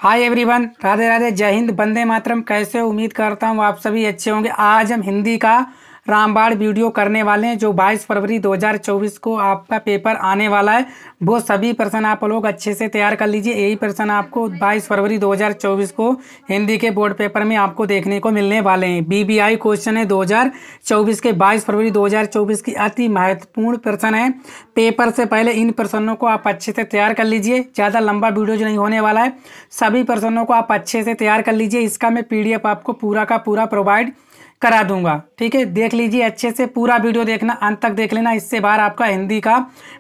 Hi everyone, Radhe Radhe, जय हिंद, वंदे मातरम। कैसे हो? उम्मीद करता हूँ आप सभी अच्छे होंगे। आज हम हिंदी का रामबाण वीडियो करने वाले हैं। जो 22 फरवरी 2024 को आपका पेपर आने वाला है, वो सभी प्रश्न आप लोग अच्छे से तैयार कर लीजिए। यही प्रश्न आपको 22 फरवरी 2024 को हिंदी के बोर्ड पेपर में आपको देखने को मिलने वाले हैं। बीबीआई क्वेश्चन है 2024 के 22 फरवरी 2024 की अति महत्वपूर्ण प्रश्न है। पेपर से पहले इन प्रश्नों को आप अच्छे से तैयार कर लीजिए। ज़्यादा लंबा वीडियो जो नहीं होने वाला है, सभी प्रश्नों को आप अच्छे से तैयार कर लीजिए। इसका मैं पीडीएफ आपको पूरा का पूरा प्रोवाइड करा दूंगा। ठीक है, देख लीजिए अच्छे से, पूरा वीडियो देखना, अंत तक देख लेना। इससे बाहर आपका हिंदी का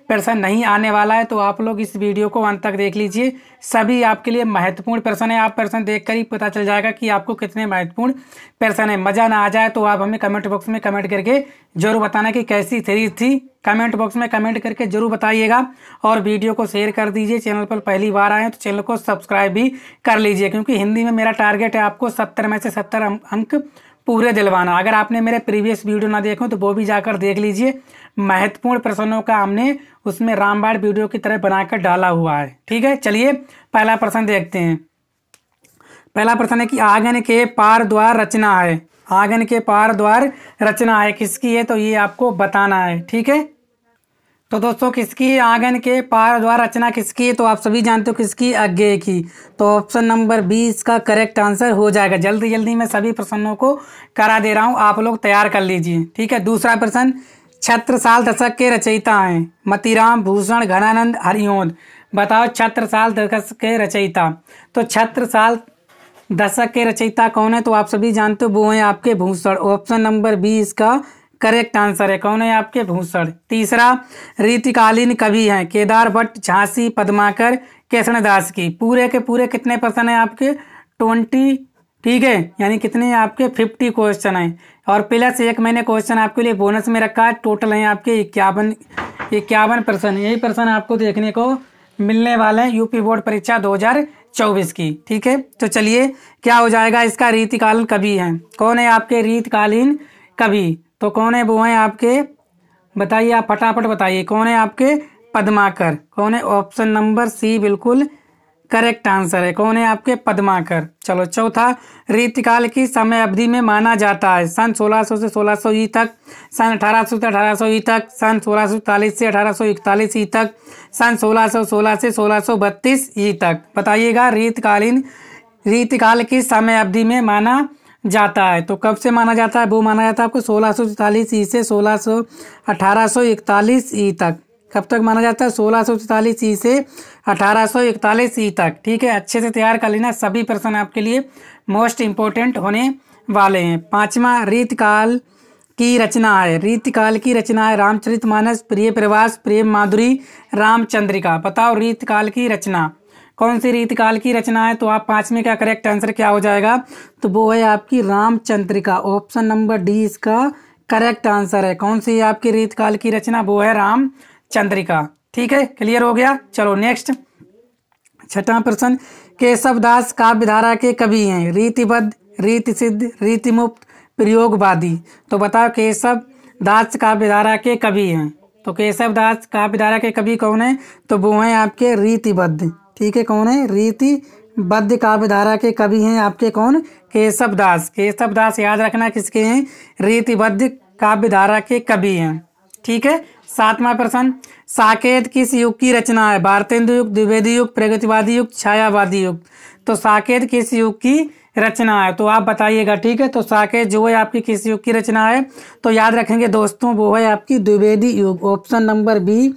प्रश्न नहीं आने वाला है, तो आप लोग इस वीडियो को अंत तक देख लीजिए। सभी आपके लिए महत्वपूर्ण प्रश्न है। आप प्रश्न देखकर ही पता चल जाएगा कि आपको कितने महत्वपूर्ण प्रश्न है। मजा ना आ जाए तो आप हमें कमेंट बॉक्स में कमेंट करके जरूर बताना कि कैसी सीरीज थी। कमेंट बॉक्स में कमेंट करके जरूर बताइएगा और वीडियो को शेयर कर दीजिए। चैनल पर पहली बार आए तो चैनल को सब्सक्राइब भी कर लीजिए, क्योंकि हिंदी में मेरा टारगेट है आपको 70 में से 70 अंक पूरे दिलवाना। अगर आपने मेरे प्रीवियस वीडियो ना देखे तो वो भी जाकर देख लीजिए। महत्वपूर्ण प्रश्नों का हमने उसमें रामबाण वीडियो की तरह बनाकर डाला हुआ है। ठीक है, चलिए पहला प्रश्न देखते हैं। पहला प्रश्न है कि आंगन के पार द्वार रचना है। आंगन के पार द्वार रचना है, किसकी है? तो ये आपको बताना है। ठीक है, तो दोस्तों किसकी है आंगन के पार द्वार रचना? किसकी है? तो आप सभी जानते हो किसकी, अज्ञेय की। तो ऑप्शन नंबर 20 का करेक्ट आंसर हो जाएगा। जल्दी जल्दी मैं सभी प्रश्नों को करा दे रहा हूं, आप लोग तैयार कर लीजिए। ठीक है, दूसरा प्रश्न, छत्रसाल दशक के रचयिता हैं मतीराम, भूषण, घनानंद, हरिओंद। बताओ छत्रसाल दशक के रचयिता। तो छत्रसाल दशक के रचयिता कौन है? तो आप सभी जानते हो वो है आपके भूषण। ऑप्शन नंबर 20 का करेक्ट आंसर है। कौन है आपके? भूषण। तीसरा, रीतिकालीन कवि हैं केदार भट्ट, झांसी, पद्माकर, कृष्णदास की। पूरे के पूरे कितने प्रश्न है आपके? 20। ठीक है, यानी कितने आपके 50 क्वेश्चन हैं और प्लस एक मैंने क्वेश्चन आपके लिए बोनस में रखा है। टोटल है आपके 51 प्रश्न। यही प्रश्न आपको देखने को मिलने वाले हैं यूपी बोर्ड परीक्षा 2024 की। ठीक है, तो चलिए क्या हो जाएगा इसका? रीतिकालीन कवि हैं। कौन है आपके रीतिकालीन कवि? तो कौन है? वो हैं आपके, बताइए आप फटाफट बताइए। कौन है आपके? पद्माकर। कौन है? ऑप्शन नंबर सी बिल्कुल करेक्ट आंसर है। कौन है आपके? पद्माकर। चलो चौथा, रीतिकाल की समय अवधि में माना जाता है सन 1600 से 1600 ई तक, सन 1800 से 1800 ई तक, सन 1640 से 1841 ई तक, सन 1616 से 1632 ई तक। बताइएगा रीतिकाल की समय अवधि में माना जाता है। तो कब से माना जाता है? वो माना जाता है आपको 1644 ई से 1841 ई तक। कब तक माना जाता है? 1644 ई से 1841 ई तक। ठीक है, अच्छे से तैयार कर लेना। सभी प्रश्न आपके लिए मोस्ट इम्पोर्टेंट होने वाले हैं। पांचवा, रीतकाल की रचना है। रीतकाल की रचना है रामचरितमानस, प्रिय प्रवास, प्रेम माधुरी, रामचंद्रिका। बताओ रीतकाल की रचना कौन सी रीतकाल की रचना है? तो आप पांचवें का करेक्ट आंसर क्या हो जाएगा? तो वो है आपकी रामचंद्रिका। ऑप्शन नंबर डी इसका करेक्ट आंसर है। कौन सी आपकी रीतकाल की रचना? वो है रामचंद्रिका। ठीक है, क्लियर हो गया। चलो नेक्स्ट, छठा प्रश्न, केशवदास काव्यधारा के कवि हैं रीतिबद्ध, रीति सिद्ध, रीतिमुक्त, प्रयोगवादी। तो बताओ केशवदास काव्यधारा के कवि हैं। तो केशवदास काव्यधारा के कवि कौन है? तो वो हैं आपके रीतिबद्ध। ठीक है, कौन है? रीतिबद्ध काव्यधारा के कवि हैं आपके कौन? केशवदास। केशवदास याद रखना किसके हैं? रीतिबद्ध काव्यधारा के कवि हैं। ठीक है, सातवां प्रश्न, साकेत किस युग की रचना है? भारतेंदु युग, द्विवेदी युग, प्रगतिवादी युग, छायावादी युग। तो साकेत किस युग की रचना है? तो आप बताइएगा। ठीक है, तो साकेत जो है आपकी किस युग की रचना है? तो याद रखेंगे दोस्तों, वो है आपकी द्विवेदी युग। Option number B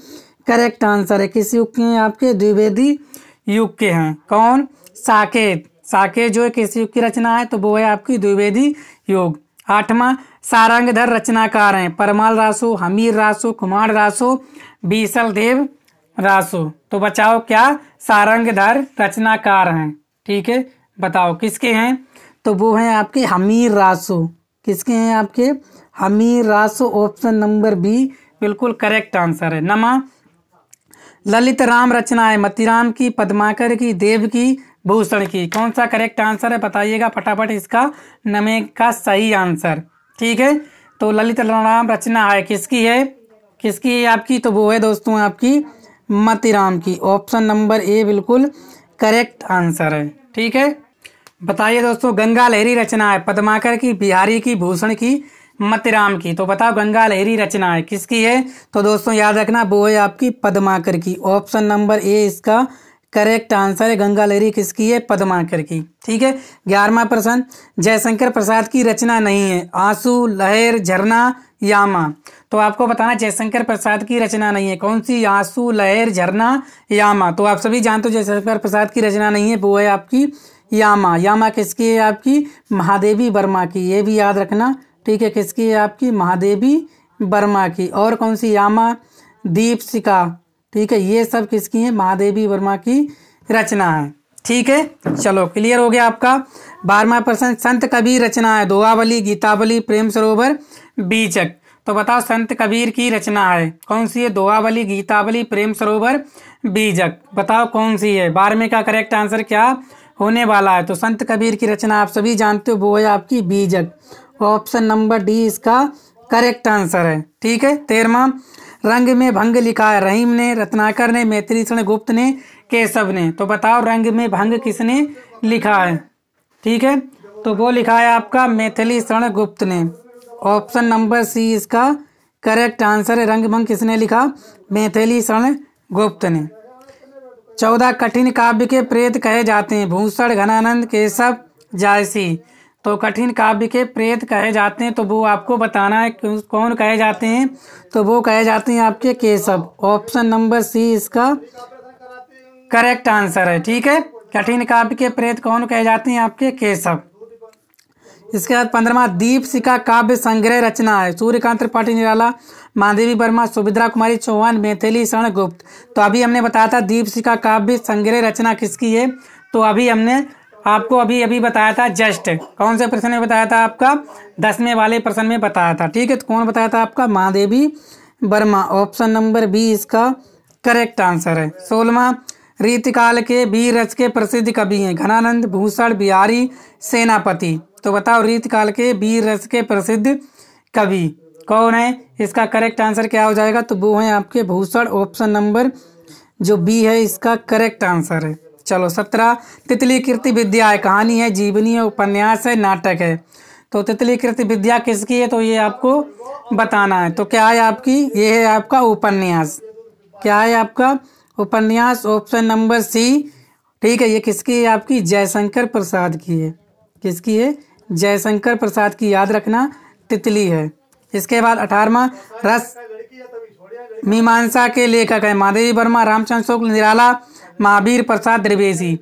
correct answer है। किस युग के हैं आपके? द्विवेदी युग के हैं। कौन? साकेत। साकेत जो है किस युग की रचना है? तो वो है आपकी द्विवेदी युग। आठवां, सारंगधर रचनाकार हैं परमाल रासो, हमीर रासो, कुमार रासो, बीसल देव रासो। तो बचाओ क्या सारंगधर रचनाकार हैं? ठीक है, बताओ किसके हैं? तो वो हैं आपके हमीर रासो। किसके हैं आपके? Hammir Raso. Option number B बिल्कुल करेक्ट आंसर है। नमा, ललित राम रचना है मतीराम की, पद्माकर की, देव की, भूषण की। कौन सा करेक्ट आंसर है? बताइएगा फटाफट इसका नमे का सही आंसर। ठीक है, तो ललित राम रचना है किसकी है? किसकी है आपकी? तो वो है दोस्तों आपकी मतीराम की। ऑप्शन नंबर ए बिल्कुल करेक्ट आंसर है। ठीक है। बताइए दोस्तों, गंगा लहरी रचना है पद्माकर की, बिहारी की, भूषण की, मतिराम की। तो बताओ गंगा लहरी रचना है किसकी है? तो दोस्तों याद रखना वो है आपकी पद्माकर की। ऑप्शन नंबर ए इसका करेक्ट आंसर है। गंगा लहरी किसकी है? पद्माकर की। ठीक है। 11वां प्रश्न, जयशंकर प्रसाद की रचना नहीं है, आंसू, लहर, झरना, यामा। तो आपको बताना जयशंकर प्रसाद की रचना नहीं है, कौन सी? आंसू, लहर, झरना, यामा। तो आप सभी जानते हो जयशंकर प्रसाद की रचना नहीं है, वो है आपकी यामा। यामा किसकी है? आपकी महादेवी वर्मा की। ये भी याद रखना। ठीक है, किसकी है? आपकी महादेवी वर्मा की। और कौन सी? यामा, दीपशिखा। ठीक है, ये सब किसकी है? महादेवी वर्मा की रचना है। ठीक है, चलो क्लियर हो गया आपका। 12वां प्रश्न, संत कबीर रचना है, दोहावली, गीतावली, प्रेम सरोवर, बीजक। तो बताओ संत कबीर की रचना है कौन सी है? दोहावली, गीतावली, प्रेम सरोवर, बीजक। बताओ कौन सी है? 12वें का करेक्ट आंसर क्या होने वाला है? तो संत कबीर की रचना आप सभी जानते हो, वो है आपकी बीजक। ऑप्शन नंबर डी इसका करेक्ट आंसर है। ठीक है। 13वां, रंग में भंग लिखा है, रहीम ने, रत्नाकर ने, मैथिली शरण गुप्त ने, केशव ने। तो बताओ रंग में भंग किसने लिखा है? ठीक है, तो वो लिखा है आपका मैथिली शरण गुप्त ने। ऑप्शन नंबर सी इसका करेक्ट आंसर है। रंग भंग किसने लिखा? मैथिली शरण गुप्त ने। 14 कठिन काव्य के प्रेत कहे जाते हैं, भूषण, घनानंद, केशव, जायसी। तो कठिन काव्य के प्रेत कहे जाते हैं, तो वो आपको बताना है कौन कहे जाते हैं। तो वो कहे जाते हैं आपके केशव। ऑप्शन नंबर सी इसका करेक्ट आंसर है। ठीक है, कठिन काव्य के प्रेत कौन कहे जाते हैं? आपके केशव। इसके बाद 15वां, दीपशिखा काव्य संग्रह रचना है, सूर्यकांत त्रिपाठी निराला, महादेवी वर्मा, सुभद्रा कुमारी चौहान, मैथिली शरण गुप्त। तो अभी हमने बताया था दीपशिखा काव्य संग्रह रचना किसकी है। तो अभी हमने आपको अभी बताया था, जस्ट कौन से प्रश्न में बताया था? आपका 10वें वाले प्रश्न में बताया था। ठीक है, तो कौन बताया था? आपका Mahadevi Verma. Option number B इसका करेक्ट आंसर है। 16वां, रीतिकाल के वीर रच के प्रसिद्ध कवि हैं, घनानंद, भूषण, बिहारी, सेनापति। तो बताओ रीतिकाल के वीर रच के प्रसिद्ध कवि कौन है? इसका करेक्ट आंसर क्या हो जाएगा? तो वो है आपके भूषण। ऑप्शन नंबर जो बी है इसका करेक्ट आंसर है। चलो 17, तितली कृति विद्या है, कहानी है, जीवनी है, उपन्यास है, नाटक है। तो तितली कृति विद्या किसकी है? तो ये आपको बताना है। तो क्या है आपकी? ये है आपका उपन्यास। क्या है आपका? उपन्यास। Option number C. ठीक है, ये किसकी है? आपकी जयशंकर प्रसाद की है। किसकी है? जयशंकर प्रसाद की। याद रखना तितली है। इसके बाद 18वां, रस मीमांसा के लेखक है, महादेवी वर्मा, रामचंद्र शुक्ल, निराला, महावीर प्रसाद द्विवेदी।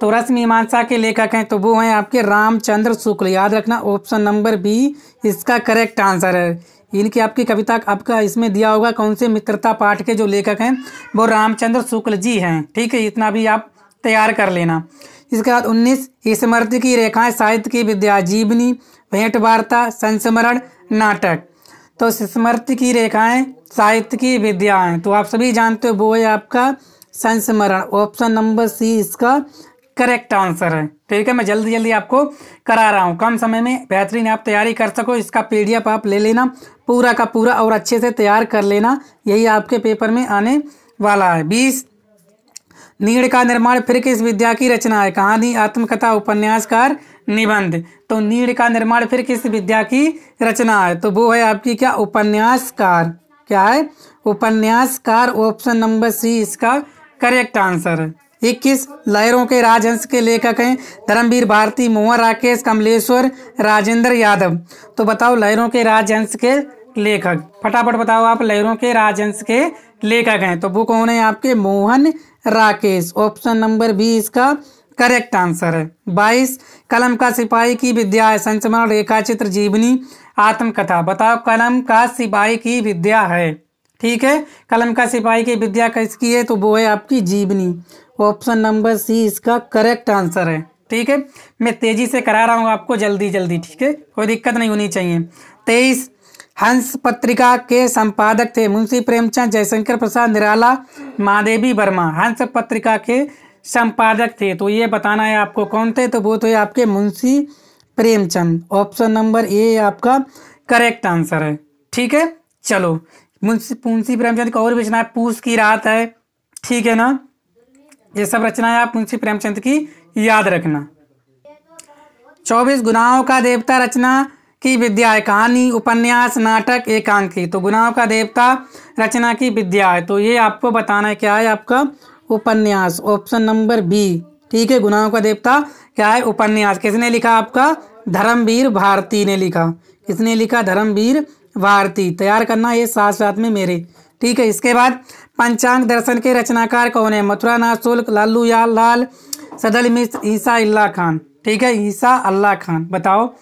तो रस मीमांसा के लेखक हैं, तो वो हैं आपके रामचंद्र शुक्ल। याद रखना ऑप्शन नंबर बी इसका करेक्ट आंसर है। इनकी आपकी कविता आपका इसमें दिया होगा कौन से मित्रता पाठ के जो लेखक हैं वो रामचंद्र शुक्ल जी हैं। ठीक है, इतना भी आप तैयार कर लेना। इसके बाद 19, स्मृति की रेखाएं साहित्य की विद्या, जीवनी, भेंट वार्ता, संस्मरण, नाटक। तो स्मृति की रेखाएं साहित्य की विद्या हैं, तो आप सभी जानते हो वो है आपका संस्मरण। ऑप्शन नंबर सी इसका करेक्ट आंसर है। ठीक है, मैं जल्दी जल्दी आपको करा रहा हूँ, कम समय में बेहतरीन आप तैयारी कर सको। इसका PDF आप ले लेना पूरा का पूरा और अच्छे से तैयार कर लेना, यही आपके पेपर में आने वाला है। 20, नीड़ का निर्माण फिर किस विद्या की रचना है, कहानी, आत्मकथा, उपन्यासकार, निबंध। तो नीड़ का निर्माण फिर किस विद्या की रचना है? तो वो है आपकी क्या? उपन्यासकार। क्या है? उपन्यासकार। ऑप्शन नंबर सी इसका करेक्ट आंसर है। 21, लहरों के राजहंस के लेखक हैं, धर्मवीर भारती, मोहन राकेश, कमलेश्वर, राजेंद्र यादव। तो बताओ लहरों के राजहंस के लेखक, फटाफट बताओ आप। लहरों के राजहंस के लेखक हैं, तो वो कौन है आपके? Mohan Rakesh. Option number B इसका करेक्ट आंसर है। 22, कलम का सिपाही की विद्या है, संस्मरण, रेखाचित्र, जीवनी, आत्मकथा। बताओ कलम का सिपाही की विद्या है। ठीक है, कलम का सिपाही की विद्या किसकी है? तो वो है आपकी जीवनी। ऑप्शन नंबर सी इसका करेक्ट आंसर है। ठीक है, मैं तेजी से करा रहा हूँ आपको, जल्दी जल्दी। ठीक है, कोई दिक्कत नहीं होनी चाहिए। 23, हंस पत्रिका के संपादक थे, मुंशी प्रेमचंद, जयशंकर प्रसाद, निराला, महादेवी वर्मा। हंस पत्रिका के संपादक थे, तो ये बताना है आपको कौन थे। तो वो तो आपके Munshi Premchand. Option number A आपका करेक्ट आंसर है। ठीक है, चलो मुंशी प्रेमचंद का और भी पूछ की रात है। ठीक है ना, ये सब रचनाएं आप मुंशी प्रेमचंद की याद रखना। 24 गुनाहों का देवता रचना की विद्या है, कहानी, उपन्यास, नाटक, एकांकी। तो गुनाहों का देवता रचना की विद्या है, तो ये आपको बताना है क्या है आपका उपन्यास, ऑप्शन नंबर बी। ठीक है, गुनाहों का देवता क्या है उपन्यास। किसने लिखा आपका धर्मवीर भारती ने लिखा। किसने लिखा धर्मवीर भारती। तैयार करना ये साथ साथ में मेरे। ठीक है, इसके बाद पंचांग दर्शन के रचनाकार कौन है, मथुरा नाथ शुल्क, लालू याल लाल, सदल मिश्र, ईसा अल्लाह खान। ठीक है, ईसा अल्लाह खान। बताओ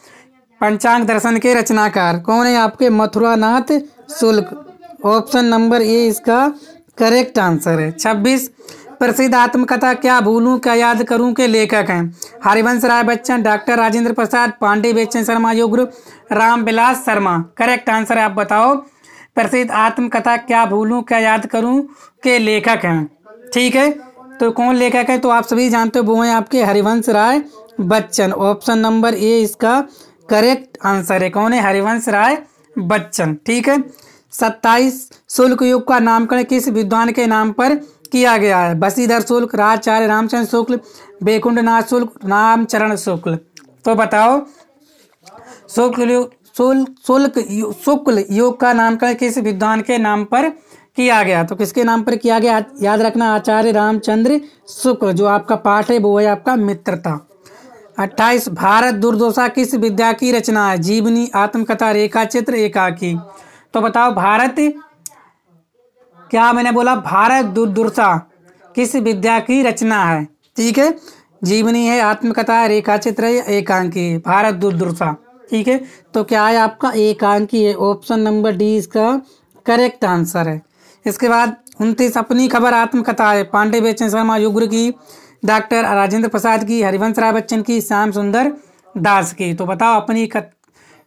पंचांग दर्शन के रचनाकार कौन है आपके मथुरा नाथ शुल्क। ऑप्शन नंबर ए इसका करेक्ट आंसर है। 26 प्रसिद्ध आत्मकथा क्या भूलूं क्या याद करूं के लेखक हैं, हरिवंश राय बच्चन, डॉक्टर राजेंद्र प्रसाद, पांडे बेचन शर्मा, युग्र रामविलास शर्मा। करेक्ट आंसर है। आप बताओ प्रसिद्ध आत्मकथा क्या भूलूं क्या याद करूं के लेखक हैं। ठीक है, तो कौन लेखक है तो आप सभी जानते हो, वो हैं आपके Harivansh Rai Bachchan. Option number A इसका करेक्ट आंसर है। कौन है हरिवंश राय बच्चन। ठीक है, 27 शुल्क युग का नामकरण किस विद्वान के नाम पर किया गया है, बसीधर शुल्क, राजचार्य रामचंद्र शुक्ल, बैकुंठनाथ शुक्ल, रामचरण शुक्ल। तो बताओ शुक्ल युग का नामकरण किस विद्वान के नाम पर किया गया, तो किसके नाम पर किया गया याद रखना, आचार्य रामचंद्र शुक्ल। जो आपका पाठ है वो है आपका मित्रता। 28 भारत दुर्दशा किस विद्या की रचना है, जीवनी, आत्मकथा, रेखा चित्र, एकाकी। तो बताओ भारत क्या मैंने बोला, भारत दुर्दशा किस विद्या की रचना है। ठीक है, जीवनी है, आत्मकथा है, रेखा चित्र है, एकांकी है। भारत दुर्दशा। ठीक है, तो क्या है आपका एकांकी है। ऑप्शन नंबर डी इसका करेक्ट आंसर है। इसके बाद 29 अपनी खबर आत्मकथा है, पांडे बेचन शर्मा, युग्र की, डॉक्टर राजेंद्र प्रसाद की, हरिवंश राय बच्चन की, श्याम सुंदर दास की। तो बताओ अपनी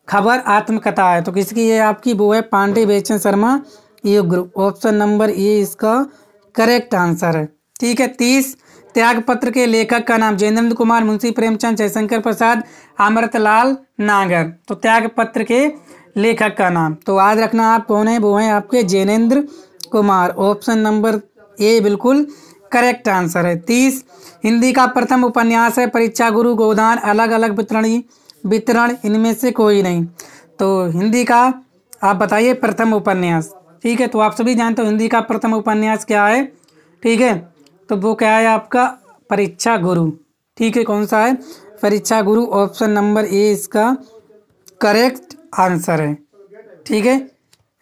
खबर आत्मकथा है, तो किसकी है आपकी, वो है पांडे बेचन शर्मा युग्र। ऑप्शन नंबर ए इसका करेक्ट आंसर है। ठीक है, 30 त्यागपत्र के लेखक का नाम, जयेंद्र कुमार, मुंशी प्रेमचंद, जयशंकर प्रसाद, अमृतलाल नागर। तो त्यागपत्र के लेखक का नाम तो याद रखना आप कौन है, वो है आपके Jayendra Kumar. Option number A बिल्कुल करेक्ट आंसर है। 30 हिंदी का प्रथम उपन्यास है परीक्षा गुरु, गोदान, अलग अलग वितरण इनमें से कोई नहीं। तो हिंदी का आप बताइए प्रथम उपन्यास। ठीक है, तो आप सभी जानते हो हिंदी का प्रथम उपन्यास क्या है। ठीक है, तो वो क्या है आपका परीक्षा गुरु। ठीक है, कौन सा है परीक्षा गुरु। ऑप्शन नंबर ए इसका करेक्ट आंसर है। ठीक है,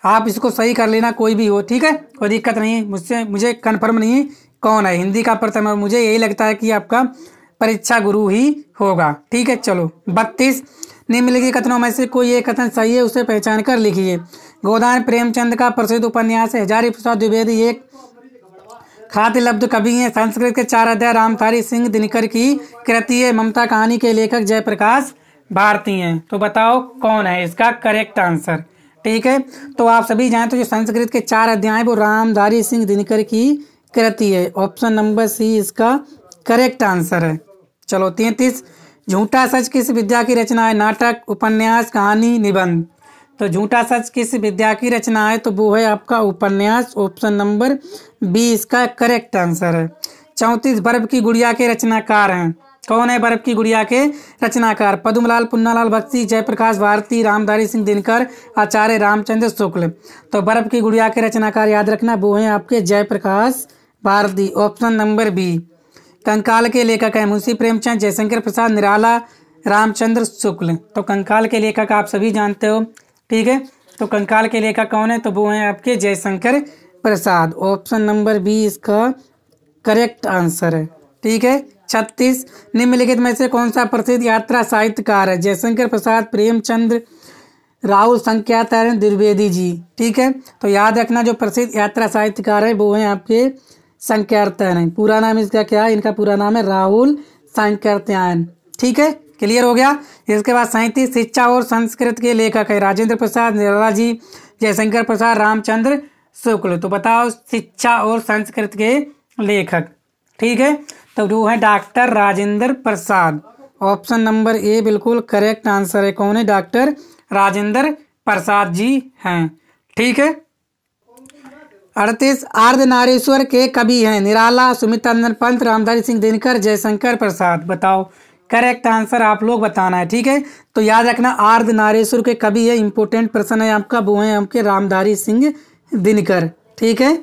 आप इसको सही कर लेना कोई भी हो। ठीक है, कोई दिक्कत नहीं है, मुझे कन्फर्म नहीं है कौन है हिंदी का प्रथम, और मुझे यही लगता है कि आपका परीक्षा गुरु ही होगा। ठीक है, चलो 32 निम्नलिखित कथनों में से कोई एक कथन सही है, उसे पहचान कर लिखिए। गोदान प्रेमचंद का प्रसिद्ध उपन्यास है, हजारी प्रसाद द्विवेदी एक खाद्य लब्ध कवि है, संस्कृत के 4 अध्याय रामधारी सिंह दिनकर की कृति है, ममता कहानी के लेखक जयप्रकाश भारती हैं। तो बताओ कौन है इसका करेक्ट आंसर। ठीक है, तो आप सभी जानते हो जो संस्कृत के 4 अध्याय वो रामधारी सिंह दिनकर की कृति है। ऑप्शन नंबर सी इसका करेक्ट आंसर है। चलो 33 झूठा सच किस विद्या की रचना है, नाटक, उपन्यास, कहानी, निबंध। तो झूठा सच किस विद्या की रचना है, तो वो है आपका उपन्यास। ऑप्शन नंबर बी इसका करेक्ट आंसर है। 34 बर्फ की गुड़िया के रचनाकार हैं, कौन है बर्फ की गुड़िया के रचनाकार, पद्मलाल, पुन्नालाल बख्शी, जयप्रकाश भारती, रामधारी सिंह दिनकर, आचार्य रामचंद्र शुक्ल। तो बर्फ की गुड़िया के रचनाकार याद रखना वो है आपके Jaiprakash Bharti. Option number B. कंकाल के लेखक हैं मुंशी प्रेमचंद, जयशंकर प्रसाद, निराला, रामचंद्र शुक्ल। तो कंकाल के लेखक आप सभी जानते हो। ठीक है, तो कंकाल के लेखक कौन है, तो वो हैं आपके Jaishankar Prasad. Option number B इसका करेक्ट आंसर है। ठीक है, 36 निम्नलिखित में से कौन सा प्रसिद्ध यात्रा साहित्यकार है, जयशंकर प्रसाद, प्रेमचंद, राहुल संख्यातारण, द्विवेदी जी। ठीक है, तो याद रखना जो प्रसिद्ध यात्रा साहित्यकार है वो है आपके संख्यातारण। पूरा नाम इसका क्या है, इनका पूरा नाम है राहुल संख्यातारण। ठीक है, क्लियर हो गया। इसके बाद 37 शिक्षा और संस्कृत के लेखक है, राजेंद्र प्रसाद, निराला जी, जयशंकर प्रसाद, रामचंद्र शुक्ल। तो बताओ शिक्षा और संस्कृत के लेखक। ठीक है, तो वो है doctor Rajendra Prasad. Option number A बिल्कुल करेक्ट आंसर है। कौन है, डॉक्टर राजेंद्र प्रसाद जी हैं। ठीक है, 38 अर्धनारीश्वर के कवि हैं निराला, सुमित नंदन पंत, रामधारी सिंह दिनकर, जयशंकर प्रसाद। बताओ करेक्ट आंसर आप लोग बताना है, ठीक है। तो याद रखना अर्धनारीश्वर के कवि है, इंपोर्टेंट प्रश्न है आपका, वो है आपके रामधारी सिंह दिनकर, ठीक है।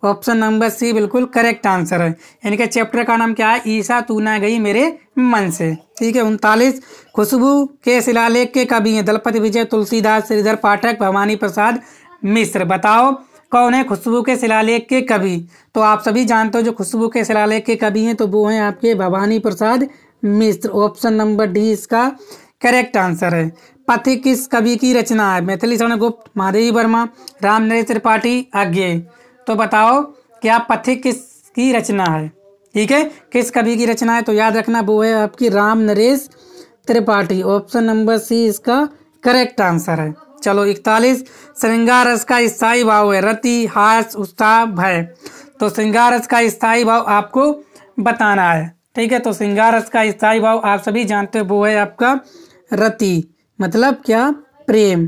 ऑप्शन नंबर सी बिल्कुल करेक्ट आंसर है। इनके चैप्टर का नाम क्या है? ईसा तू ना गई मेरे मन से, ठीक है। 39 खुशबू के शिलालेख के कवि हैं दलपति विजय, तुलसीदास, श्रीधर पाठक, भवानी प्रसाद मिश्र। बताओ कौन है खुशबू के शिलालेख के कवि? तो आप सभी जानते हो जो खुशबू के शिलालेख के कवि हैं तो वो हैं आपके Bhavani Prasad Mishra. Option number D इसका करेक्ट आंसर है। पथिक किस कवि की रचना है? मैथिली शरण गुप्त, महादेवी वर्मा, राम नरेश त्रिपाठी, अज्ञेय। तो बताओ क्या पथिक किसकी रचना है? ठीक है, किस कवि की रचना है? तो याद रखना वो है आपकी Ram Naresh Tripathi. Option number C इसका करेक्ट आंसर है। चलो 41 श्रृंगार रस का स्थायी भाव है रति, हास, उत्साह, भय। तो श्रृंगार रस का स्थायी भाव आपको बताना है, ठीक है। तो श्रृंगार रस का स्थायी भाव आप सभी जानते हो वो है आपका रति, मतलब क्या? प्रेम।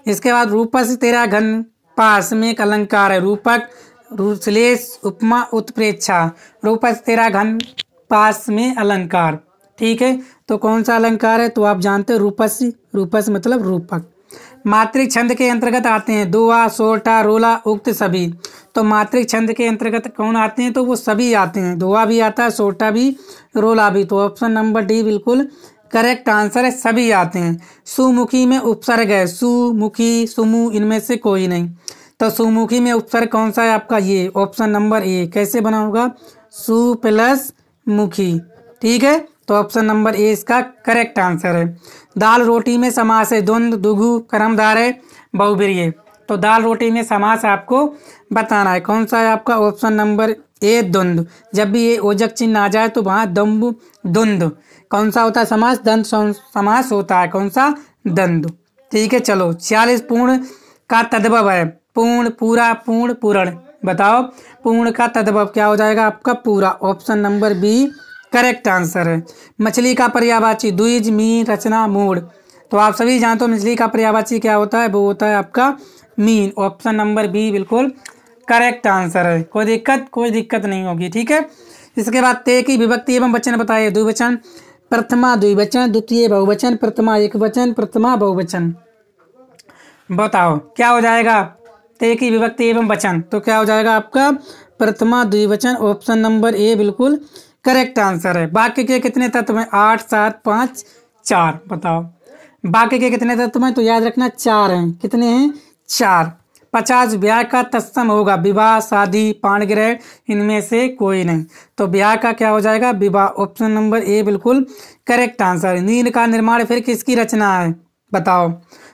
इसके बाद रूपस तेरा घन पास में एक अलंकार है रूपक, श्लेष, उपमा, उत्प्रेक्षा। रूपस तेरा घन पास में अलंकार, ठीक है। तो कौन सा अलंकार है? तो आप जानते हो रूपसी, रूपस मतलब रूपक। मात्रिक छंद के अंतर्गत आते हैं दोहा, सोरठा, रोला, उक्त सभी। तो मात्रिक छंद के अंतर्गत कौन आते हैं? तो वो सभी आते हैं, दोहा भी आता है, सोरठा भी, रोला भी। तो ऑप्शन नंबर डी बिल्कुल करेक्ट आंसर है, सभी आते हैं। सुमुखी में उपसर्ग है सुमुखी, सुमु, इनमें से कोई नहीं। तो सुमुखी में उपसर्ग कौन सा है आपका? ये ऑप्शन नंबर ए। कैसे बना होगा? सु प्लस मुखी, ठीक है। तो ऑप्शन नंबर ए इसका करेक्ट आंसर है। दाल रोटी में समास है द्वंद्व, दुगु, कर्मधारय, बहुब्रीहि। तो दाल रोटी में समास आपको बताना है, कौन सा है आपका? ऑप्शन नंबर ए द्वंद्व। जब भी ये ओजक चिन्ह आ जाए तो वहाँ दम्बु द्वंद्व कौन सा होता है समास? दंत समास होता है, कौन सा? द्वंद्व, ठीक है। चलो 46 पूर्ण का तद्भव है पूर्ण, पूरा, पूर्ण, पूर्ण। बताओ पूर्ण का तद्भव क्या हो जाएगा आपका? पूरा। Option number B correct answer है। मछली का पर्यायवाची द्विज, मीन, रचना, मूड। तो आप सभी जानते हो मछली का पर्यायवाची क्या होता है? वो होता है आपका मीन। ऑप्शन नंबर बी बिल्कुल करेक्ट आंसर है। कोई दिक्कत नहीं होगी, ठीक है। इसके बाद ते की विभक्ति एवं वचन बताइए। द्विवचन, प्रथमा द्विवचन, द्वितीय बहुवचन, प्रथमा एक वचन, प्रथमा बहुवचन। बताओ क्या हो जाएगा? ते की विभक्ति एवं वचन तो क्या हो जाएगा आपका? प्रथमा द्विवचन। ऑप्शन नंबर ए बिल्कुल करेक्ट आंसर है। वाक्य के कितने तत्व हैं? 8, 7, 5, 4। बताओ वाक्य के कितने तत्व हैं? तो याद रखना 4 हैं। कितने हैं? 4। 50 ब्याह का तत्सम होगा विवाह, शादी, पाणिग्रह, इनमें से कोई नहीं। तो ब्याह का क्या हो जाएगा? विवाह। ऑप्शन नंबर ए बिल्कुल करेक्ट आंसर है। नींद का निर्माण फिर किसकी रचना है? बताओ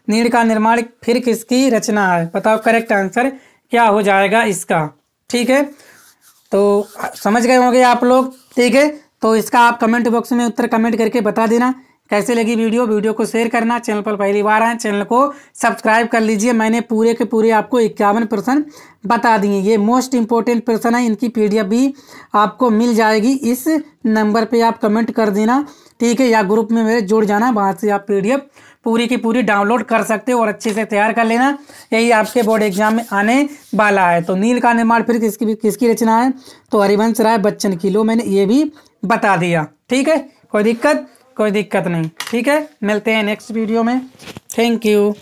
नींद का निर्माण फिर किसकी रचना है? बताओ करेक्ट आंसर क्या हो जाएगा इसका, ठीक है। तो समझ गए होंगे आप लोग, ठीक है। तो इसका आप कमेंट बॉक्स में उत्तर कमेंट करके बता देना कैसे लगी वीडियो को शेयर करना। चैनल पर पहली बार आए चैनल को सब्सक्राइब कर लीजिए। मैंने पूरे के पूरे आपको 51 प्रश्न बता दिए, ये मोस्ट इंपॉर्टेंट प्रश्न है। इनकी PDF भी आपको मिल जाएगी, इस नंबर पे आप कमेंट कर देना, ठीक है। या ग्रुप में मेरे जुड़ जाना, वहाँ से आप PDF पूरी की पूरी डाउनलोड कर सकते हो और अच्छे से तैयार कर लेना। यही आपके बोर्ड एग्जाम में आने वाला है। तो नील का निर्माण फिर किसकी रचना है? तो हरिवंश राय बच्चन की। लो मैंने ये भी बता दिया, ठीक है। कोई दिक्कत नहीं, ठीक है। मिलते हैं नेक्स्ट वीडियो में। Thank you.